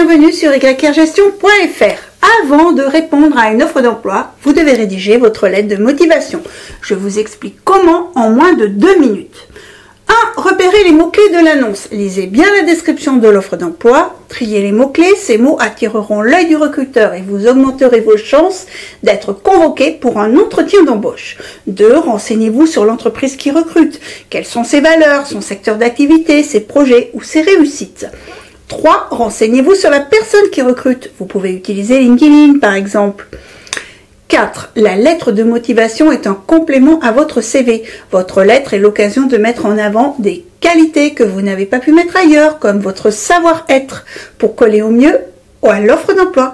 bienvenue sur YRgestion.fr. Avant de répondre à une offre d'emploi, vous devez rédiger votre lettre de motivation. Je vous explique comment en moins de 2 minutes. 1. Repérez les mots-clés de l'annonce. Lisez bien la description de l'offre d'emploi. Triez les mots-clés. Ces mots attireront l'œil du recruteur et vous augmenterez vos chances d'être convoqué pour un entretien d'embauche. 2. Renseignez-vous sur l'entreprise qui recrute. Quelles sont ses valeurs, son secteur d'activité, ses projets ou ses réussites. 3. Renseignez-vous sur la personne qui recrute. Vous pouvez utiliser LinkedIn par exemple. 4. La lettre de motivation est un complément à votre CV. Votre lettre est l'occasion de mettre en avant des qualités que vous n'avez pas pu mettre ailleurs, comme votre savoir-être, pour coller au mieux à l'offre d'emploi.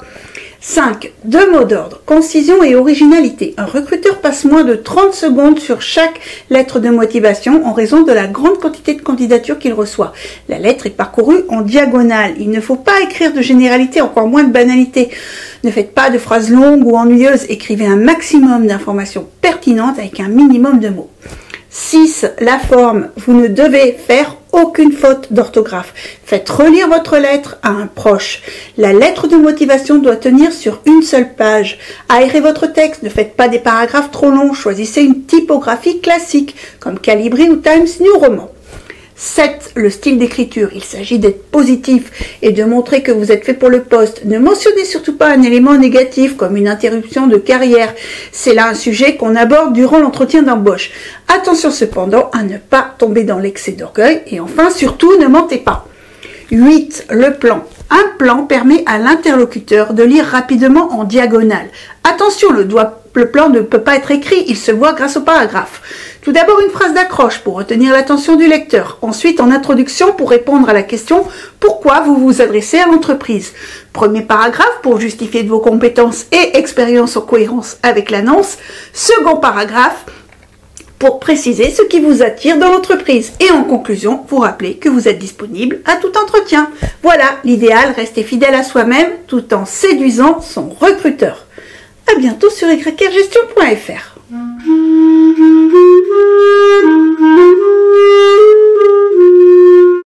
5. 2 mots d'ordre, concision et originalité. Un recruteur passe moins de 30 secondes sur chaque lettre de motivation en raison de la grande quantité de candidatures qu'il reçoit. La lettre est parcourue en diagonale. Il ne faut pas écrire de généralité, encore moins de banalité. Ne faites pas de phrases longues ou ennuyeuses. Écrivez un maximum d'informations pertinentes avec un minimum de mots. 6. La forme. Vous ne devez faire aucune faute d'orthographe. Faites relire votre lettre à un proche. La lettre de motivation doit tenir sur une seule page. Aérez votre texte. Ne faites pas des paragraphes trop longs. Choisissez une typographie classique comme Calibri ou Times New Roman. 7. Le style d'écriture. Il s'agit d'être positif et de montrer que vous êtes fait pour le poste. Ne mentionnez surtout pas un élément négatif comme une interruption de carrière. C'est là un sujet qu'on aborde durant l'entretien d'embauche. Attention cependant à ne pas tomber dans l'excès d'orgueil et enfin surtout ne mentez pas. 8. Le plan. Un plan permet à l'interlocuteur de lire rapidement en diagonale. Attention, le plan ne peut pas être écrit, il se voit grâce au paragraphe. Tout d'abord une phrase d'accroche pour retenir l'attention du lecteur. Ensuite en introduction pour répondre à la question « Pourquoi vous vous adressez à l'entreprise ?» Premier paragraphe pour justifier de vos compétences et expériences en cohérence avec l'annonce. Second paragraphe pour préciser ce qui vous attire dans l'entreprise. Et en conclusion, vous rappelez que vous êtes disponible à tout entretien. Voilà, l'idéal, rester fidèle à soi-même tout en séduisant son recruteur. À bientôt sur YRgestion.fr.